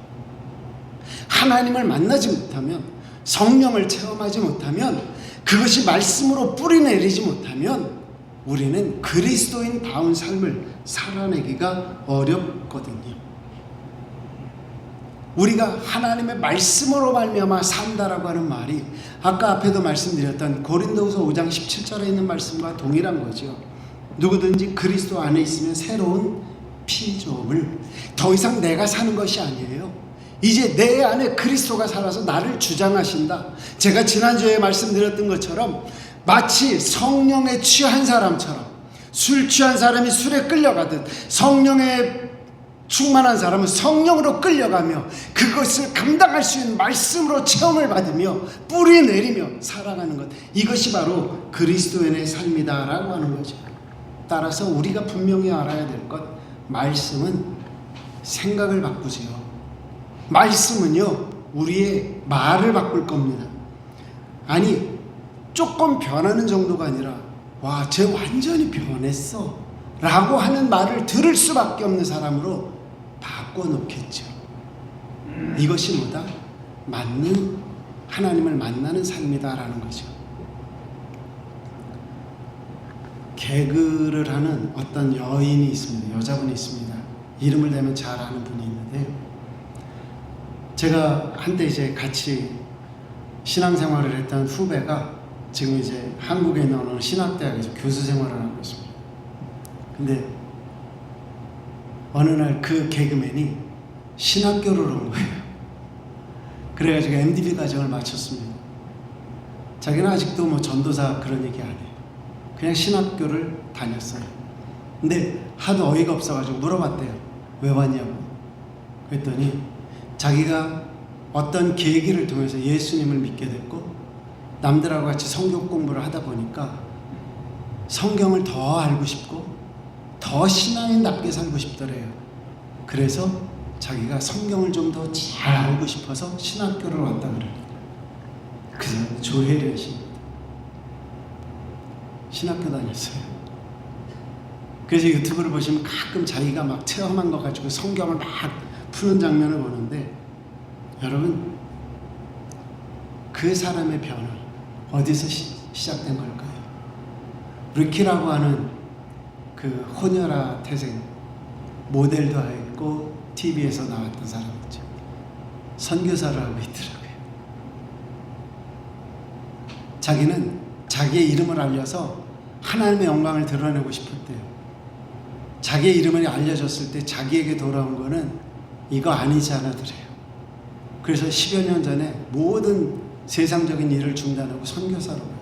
하나님을 만나지 못하면, 성령을 체험하지 못하면, 그것이 말씀으로 뿌리내리지 못하면 우리는 그리스도인다운 삶을 살아내기가 어렵거든요. 우리가 하나님의 말씀으로 말미암아 산다라고 하는 말이 아까 앞에도 말씀드렸던 고린도후서 5장 17절에 있는 말씀과 동일한 거죠. 누구든지 그리스도 안에 있으면 새로운 피조물, 더 이상 내가 사는 것이 아니에요. 이제 내 안에 그리스도가 살아서 나를 주장하신다. 제가 지난주에 말씀드렸던 것처럼 마치 성령에 취한 사람처럼, 술 취한 사람이 술에 끌려가듯 성령에 충만한 사람은 성령으로 끌려가며 그것을 감당할 수 있는 말씀으로 체험을 받으며 뿌리 내리며 살아가는 것, 이것이 바로 그리스도인의 삶이다라고 하는 거죠. 따라서 우리가 분명히 알아야 될 것, 말씀은 생각을 바꾸세요. 말씀은요, 우리의 말을 바꿀 겁니다. 아니, 조금 변하는 정도가 아니라 와, 쟤 완전히 변했어 라고 하는 말을 들을 수밖에 없는 사람으로 바꿔놓겠죠. 이것이 뭐다? 하나님을 만나는 삶이다라는 거죠. 개그를 하는 어떤 여인이 있습니다. 여자분이 있습니다. 이름을 대면 잘 아는 분이 있는데, 제가 한때 이제 같이 신앙생활을 했던 후배가 지금 이제 한국에 있는 어느 신학대학에서 교수 생활을 하고 있습니다. 근데 어느 날 그 개그맨이 신학교를 온 거예요. 그래가지고 MDB 과정을 마쳤습니다. 자기는 아직도 뭐 전도사 그런 얘기 안 해요. 그냥 신학교를 다녔어요. 근데 하도 어이가 없어가지고 물어봤대요. 왜 왔냐고. 그랬더니 자기가 어떤 계기를 통해서 예수님을 믿게 됐고 남들하고 같이 성경 공부를 하다 보니까 성경을 더 알고 싶고 더 신앙인답게 살고 싶더래요. 그래서 자기가 성경을 좀 더 잘 알고 싶어서 신학교를 왔다 그래요. 그 사람은 조혜련 씨입니다. 신학교 다녔어요. 그래서 유튜브를 보시면 가끔 자기가 막 체험한 거 가지고 성경을 막 푸는 장면을 보는데, 여러분, 그 사람의 변화 어디서 시작된 걸까요? 리키라고 하는 그 호녀라 태생 모델도 했고 TV에서 나왔던 사람이죠. 선교사를 하고 있더라고요. 자기는 자기의 이름을 알려서 하나님의 영광을 드러내고 싶었대요. 자기의 이름을 알려줬을 때 자기에게 돌아온 거는 이거 아니지 않아더래요. 그래서 10여 년 전에 모든 세상적인 일을 중단하고 선교사로 가요.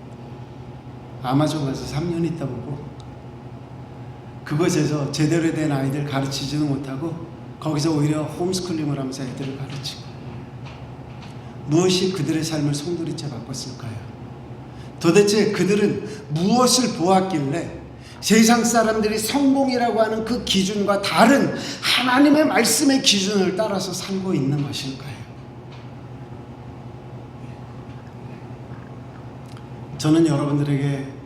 아마존 가서 3년 있다 보고 그곳에서 제대로 된 아이들 가르치지도 못하고 거기서 오히려 홈스쿨링을 하면서 애들을 가르치고, 무엇이 그들의 삶을 송두리째 바꿨을까요? 도대체 그들은 무엇을 보았길래 세상 사람들이 성공이라고 하는 그 기준과 다른 하나님의 말씀의 기준을 따라서 살고 있는 것일까요? 저는 여러분들에게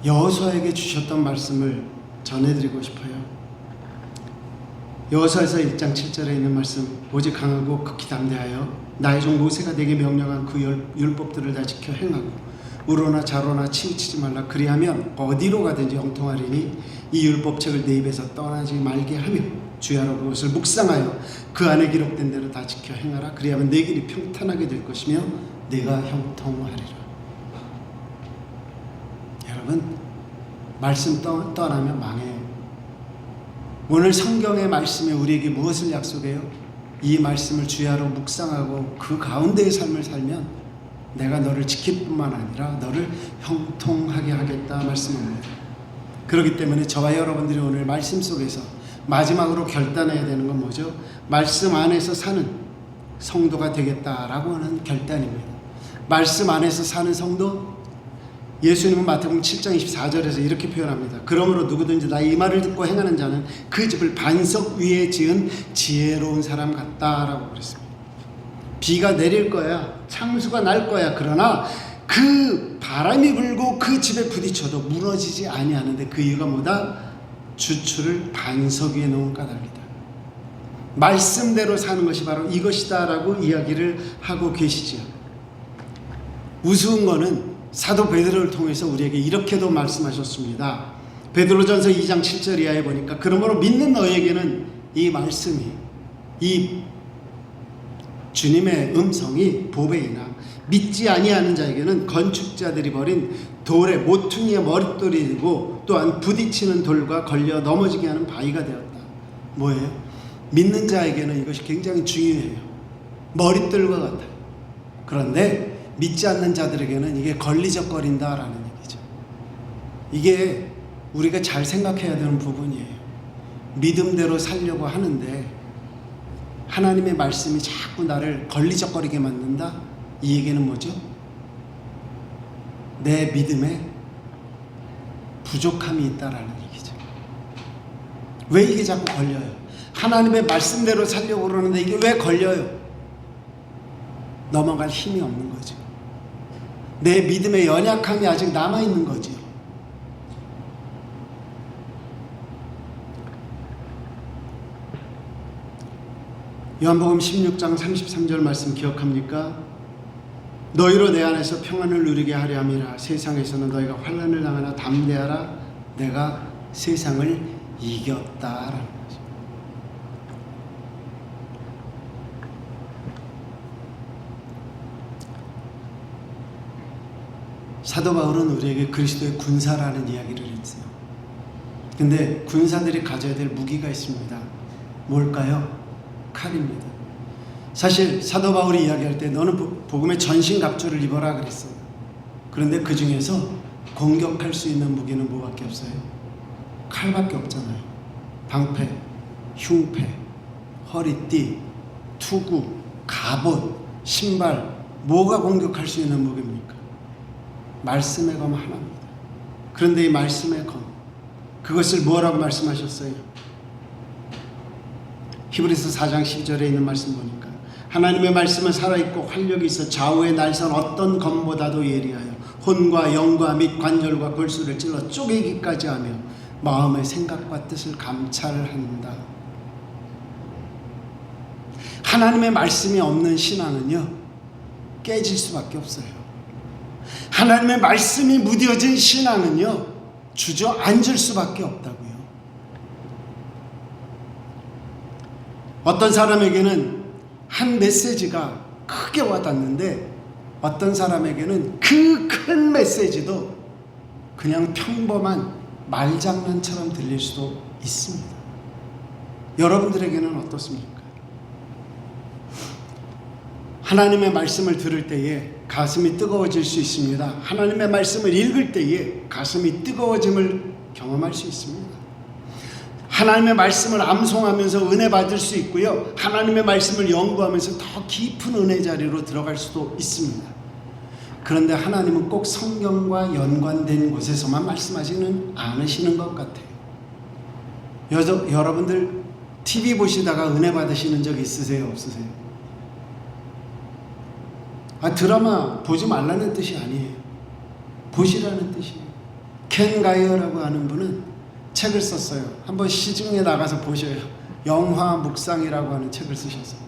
여호수아에게 주셨던 말씀을 전해드리고 싶어요. 여호수아에서 1장 7절에 있는 말씀, 오직 강하고 극히 담대하여 나의 종 모세가 내게 명령한 그 율법들을 다 지켜 행하고 우로나 좌로나 치우치지 말라. 그리하면 어디로 가든지 형통하리니 이 율법책을 내 입에서 떠나지 말게 하며 주야로 그것을 묵상하여 그 안에 기록된 대로 다 지켜 행하라. 그리하면 내 길이 평탄하게 될 것이며 내가 형통하리라. 여러분, 말씀 떠나면 망해요. 오늘 성경의 말씀이 우리에게 무엇을 약속해요? 이 말씀을 주야로 묵상하고 그 가운데의 삶을 살면 내가 너를 지킬 뿐만 아니라 너를 형통하게 하겠다 말씀합니다. 그렇기 때문에 저와 여러분들이 오늘 말씀 속에서 마지막으로 결단해야 되는 건 뭐죠? 말씀 안에서 사는 성도가 되겠다라고 하는 결단입니다. 말씀 안에서 사는 성도, 예수님은 마태복음 7장 24절에서 이렇게 표현합니다. 그러므로 누구든지 나의 이 말을 듣고 행하는 자는 그 집을 반석 위에 지은 지혜로운 사람 같다라고 그랬습니다. 비가 내릴 거야, 창수가 날 거야. 그러나 그 바람이 불고 그 집에 부딪혀도 무너지지 아니하는데 그 이유가 뭐다? 주추를 반석 위에 놓은 까닭이다. 말씀대로 사는 것이 바로 이것이다 라고 이야기를 하고 계시지요. 우스운 거는 사도 베드로를 통해서 우리에게 이렇게도 말씀하셨습니다. 베드로전서 2장 7절 이하에 보니까 그러므로 믿는 너에게는 이 말씀이, 이 주님의 음성이 보배이나 믿지 아니하는 자에게는 건축자들이 버린 돌의 모퉁이의 머릿돌이 되고 또한 부딪히는 돌과 걸려 넘어지게 하는 바위가 되었다. 뭐예요? 믿는 자에게는 이것이 굉장히 중요해요. 머릿돌과 같아요. 그런데 믿지 않는 자들에게는 이게 걸리적거린다라는 얘기죠. 이게 우리가 잘 생각해야 되는 부분이에요. 믿음대로 살려고 하는데 하나님의 말씀이 자꾸 나를 걸리적거리게 만든다? 이 얘기는 뭐죠? 내 믿음에 부족함이 있다라는 얘기죠. 왜 이게 자꾸 걸려요? 하나님의 말씀대로 살려고 그러는데 이게 왜 걸려요? 넘어갈 힘이 없는 거죠. 내 믿음의 연약함이 아직 남아있는 거죠. 요한복음 16장 33절 말씀 기억합니까? 너희로 내 안에서 평안을 누리게 하려 함이라. 세상에서는 너희가 환난을 당하나 담대하라. 내가 세상을 이겼다라는 거죠. 사도 바울은 우리에게 그리스도의 군사라는 이야기를 했어요. 근데 군사들이 가져야 될 무기가 있습니다. 뭘까요? 칼입니다. 사실 사도 바울이 이야기할 때 너는 복음의 전신갑주를 입어라 그랬어요. 그런데 그 중에서 공격할 수 있는 무기는 뭐밖에 없어요? 칼밖에 없잖아요. 방패, 흉패, 허리띠, 투구, 갑옷, 신발, 뭐가 공격할 수 있는 무기입니까? 말씀의 검 하나입니다. 그런데 이 말씀의 검, 그것을 뭐라고 말씀하셨어요? 히브리서 4장 10절에 있는 말씀 보니까 하나님의 말씀은 살아있고 활력이 있어 좌우의 날선 어떤 검보다도 예리하여 혼과 영과 및 관절과 골수를 찔러 쪼개기까지 하며 마음의 생각과 뜻을 감찰한다. 하나님의 말씀이 없는 신앙은요, 깨질 수밖에 없어요. 하나님의 말씀이 무뎌진 신앙은요, 주저앉을 수밖에 없다고요. 어떤 사람에게는 한 메시지가 크게 와닿는데 어떤 사람에게는 그 큰 메시지도 그냥 평범한 말장난처럼 들릴 수도 있습니다. 여러분들에게는 어떻습니까? 하나님의 말씀을 들을 때에 가슴이 뜨거워질 수 있습니다. 하나님의 말씀을 읽을 때에 가슴이 뜨거워짐을 경험할 수 있습니다. 하나님의 말씀을 암송하면서 은혜 받을 수 있고요. 하나님의 말씀을 연구하면서 더 깊은 은혜 자리로 들어갈 수도 있습니다. 그런데 하나님은 꼭 성경과 연관된 곳에서만 말씀하시는 않으시는 것 같아요. 여러분들 TV 보시다가 은혜 받으시는 적 있으세요? 없으세요? 드라마 보지 말라는 뜻이 아니에요. 보시라는 뜻이에요. 켄 가이어라고 하는 분은 책을 썼어요. 한번 시중에 나가서 보셔요. 영화 묵상이라고 하는 책을 쓰셨어요.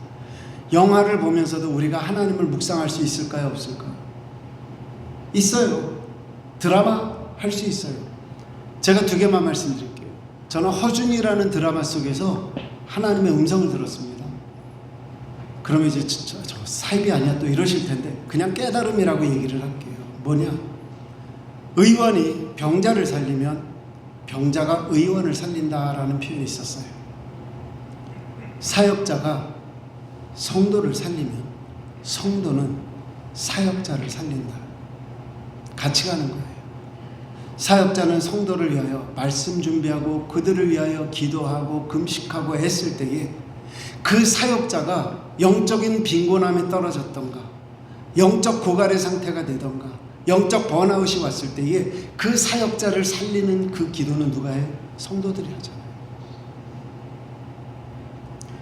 영화를 보면서도 우리가 하나님을 묵상할 수 있을까요? 없을까요? 있어요. 드라마 할 수 있어요. 제가 두 개만 말씀드릴게요. 저는 허준이라는 드라마 속에서 하나님의 음성을 들었습니다. 그러면 이제 저 사입이 아니야 또 이러실 텐데 그냥 깨달음이라고 얘기를 할게요. 뭐냐? 의원이 병자를 살리면 병자가 의원을 살린다라는 표현이 있었어요. 사역자가 성도를 살리면 성도는 사역자를 살린다. 같이 가는 거예요. 사역자는 성도를 위하여 말씀 준비하고 그들을 위하여 기도하고 금식하고 했을 때에 그 사역자가 영적인 빈곤함에 떨어졌던가 영적 고갈의 상태가 되던가 영적 번아웃이 왔을 때에 그 사역자를 살리는 그 기도는 누가 해요? 성도들이 하잖아요.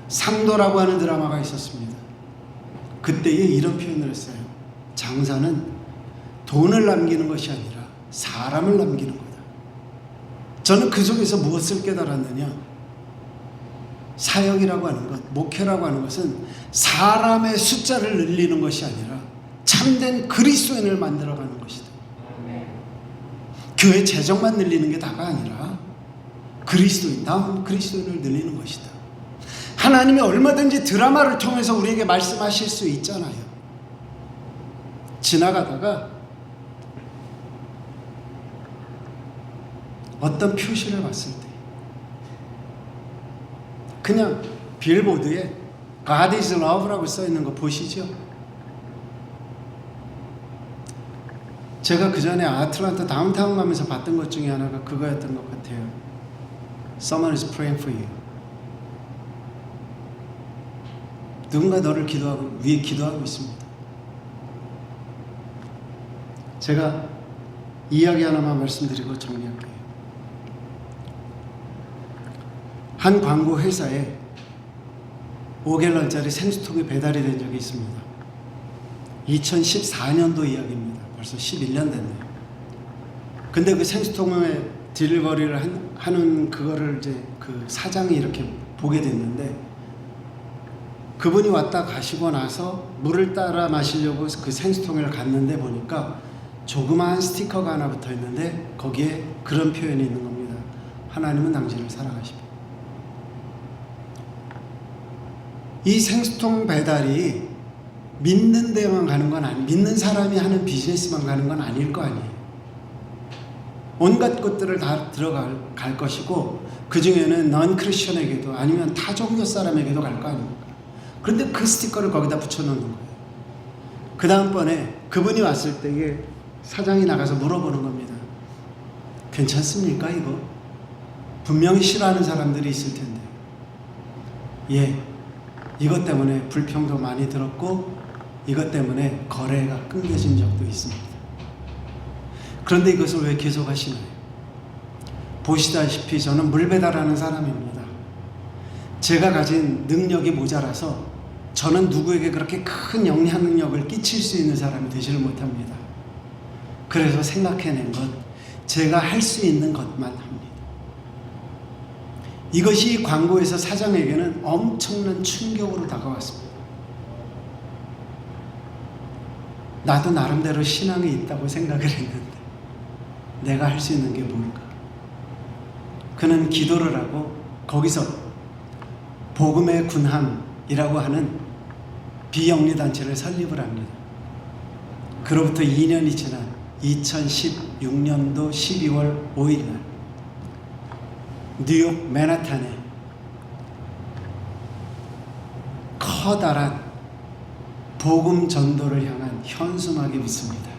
상도라고 하는 드라마가 있었습니다. 그때에 이런 표현을 했어요. 장사는 돈을 남기는 것이 아니라 사람을 남기는 거다. 저는 그 속에서 무엇을 깨달았느냐? 사역이라고 하는 것, 목회라고 하는 것은 사람의 숫자를 늘리는 것이 아니라 참된 그리스도인을 만들어가는 것이다. 교회 재정만 늘리는 게 다가 아니라 그리스도인다운 그리스도인을 늘리는 것이다. 하나님이 얼마든지 드라마를 통해서 우리에게 말씀하실 수 있잖아요. 지나가다가 어떤 표시를 봤을 때 그냥 빌보드에 God is Love라고 써있는 거 보시죠? 제가 그 전에 아틀란타 다운타운 가면서 봤던 것 중에 하나가 그거였던 것 같아요. Someone is praying for you. 누군가 너를 위해 기도하고 있습니다. 제가 이야기 하나만 말씀드리고 정리할게요. 한 광고 회사에 5갤런짜리 생수통이 배달이 된 적이 있습니다. 2014년도 이야기입니다. 벌써 11년 됐네요. 근데 그 생수통의 딜리버리를 하는 그거를 이제 그 사장이 이렇게 보게 됐는데, 그분이 왔다 가시고 나서 물을 따라 마시려고 그 생수통을 갔는데 보니까 조그마한 스티커가 하나 붙어 있는데 거기에 그런 표현이 있는 겁니다. 하나님은 당신을 사랑하십니다. 이 생수통 배달이 믿는 데만 가는 건 아니, 믿는 사람이 하는 비즈니스만 가는 건 아닐 거 아니에요. 온갖 것들을 다 들어갈 것이고, 그 중에는 넌 크리스천에게도 아니면 타 종교 사람에게도 갈 거 아닙니까? 그런데 그 스티커를 거기다 붙여놓는 거예요. 그 다음번에 그분이 왔을 때에 사장이 나가서 물어보는 겁니다. 괜찮습니까 이거? 분명히 싫어하는 사람들이 있을 텐데. 예, 이것 때문에 불평도 많이 들었고 이것 때문에 거래가 끊겨진 적도 있습니다. 그런데 이것을 왜 계속 하시나요? 보시다시피 저는 물 배달하는 사람입니다. 제가 가진 능력이 모자라서 저는 누구에게 그렇게 큰 영향력을 끼칠 수 있는 사람이 되지를 못합니다. 그래서 생각해낸 것, 제가 할 수 있는 것만 합니다. 이것이 광고에서 사장에게는 엄청난 충격으로 다가왔습니다. 나도 나름대로 신앙이 있다고 생각을 했는데 내가 할 수 있는 게 뭘까? 그는 기도를 하고 거기서 복음의 군함이라고 하는 비영리단체를 설립을 합니다. 그로부터 2년이 지난 2016년도 12월 5일날 뉴욕 맨하탄에 커다란 복음 전도를 향한 현수막이 있습니다.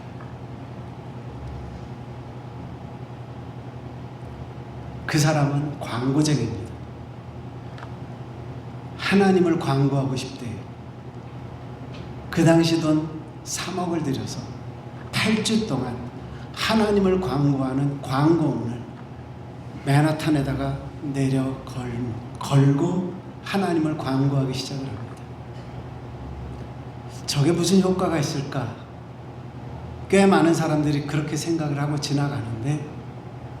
그 사람은 광고쟁이입니다. 하나님을 광고하고 싶대요. 그 당시 돈 3억을 들여서 8주 동안 하나님을 광고하는 광고문을 맨하탄에다가 내려 걸고 하나님을 광고하기 시작을 합니다. 저게 무슨 효과가 있을까? 꽤 많은 사람들이 그렇게 생각을 하고 지나가는데,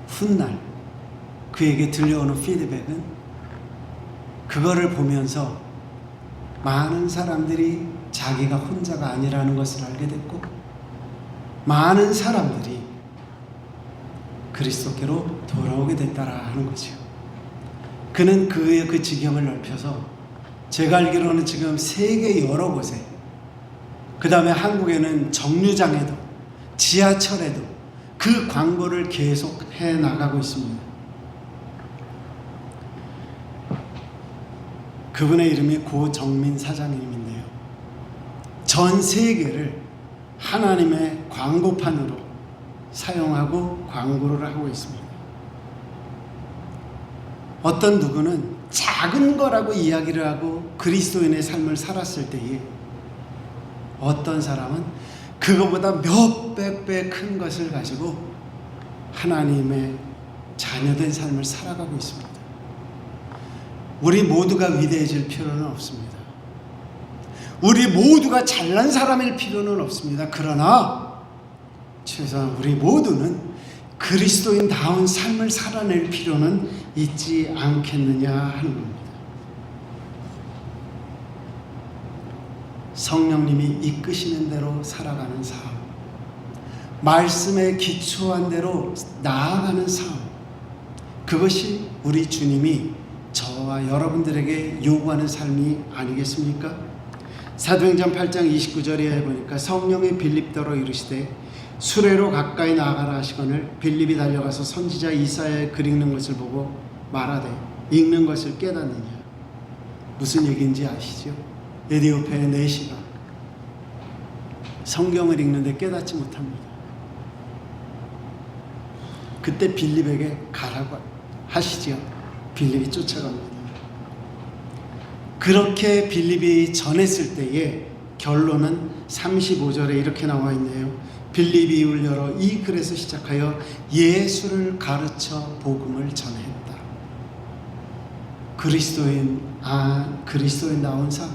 훗날 그에게 들려오는 피드백은 그거를 보면서 많은 사람들이 자기가 혼자가 아니라는 것을 알게 됐고, 많은 사람들이 그리스도께로 돌아오게 됐다라는 거죠. 그는 그의 그 지경을 넓혀서, 제가 알기로는 지금 세계 여러 곳에, 그 다음에 한국에는 정류장에도 지하철에도 그 광고를 계속 해 나가고 있습니다. 그분의 이름이 고정민 사장님인데요, 전 세계를 하나님의 광고판으로 사용하고 광고를 하고 있습니다. 어떤 누구는 작은 거라고 이야기를 하고 그리스도인의 삶을 살았을 때에, 어떤 사람은 그거보다 몇백 배 큰 것을 가지고 하나님의 자녀된 삶을 살아가고 있습니다. 우리 모두가 위대해질 필요는 없습니다. 우리 모두가 잘난 사람일 필요는 없습니다. 그러나 최소한 우리 모두는 그리스도인다운 삶을 살아낼 필요는 있지 않겠느냐 하는 겁니다. 성령님이 이끄시는 대로 살아가는 삶, 말씀에 기초한 대로 나아가는 삶, 그것이 우리 주님이 저와 여러분들에게 요구하는 삶이 아니겠습니까? 사도행전 8장 29절에 보니까 성령이 빌립더로 이르시되 수레로 가까이 나아가라 하시거늘 빌립이 달려가서 선지자 이사야의 글 읽는 것을 보고 말하되 읽는 것을 깨닫느냐. 무슨 얘기인지 아시죠? 에디오피아의 4시가 성경을 읽는데 깨닫지 못합니다. 그때 빌립에게 가라고 하시지요. 빌립이 쫓아갑니다. 그렇게 빌립이 전했을 때에 결론은 35절에 이렇게 나와 있네요. 빌립이 입을 열어 이 글에서 시작하여 예수를 가르쳐 복음을 전했다. 그리스도인다운 삶,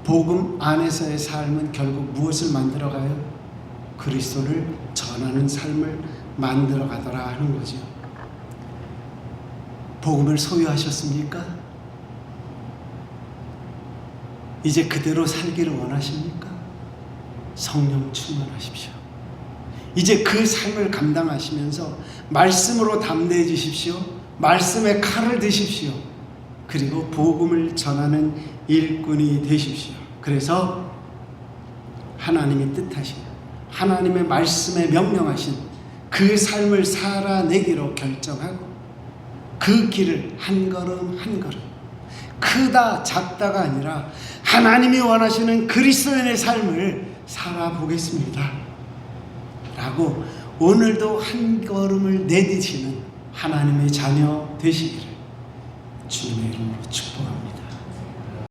복음 안에서의 삶은 결국 무엇을 만들어가요? 그리스도를 전하는 삶을 만들어가더라 하는 거죠. 복음을 소유하셨습니까? 이제 그대로 살기를 원하십니까? 성령 충만하십시오. 이제 그 삶을 감당하시면서 말씀으로 담대해지십시오. 말씀의 칼을 드십시오. 그리고 복음을 전하는 일꾼이 되십시오. 그래서 하나님이 뜻하신, 하나님의 말씀에 명령하신 그 삶을 살아내기로 결정하고 그 길을 한 걸음 한 걸음, 크다 작다가 아니라 하나님이 원하시는 그리스도인의 삶을 살아보겠습니다 라고 오늘도 한 걸음을 내디디는 하나님의 자녀 되시기를 주님의 이름으로 축복합니다.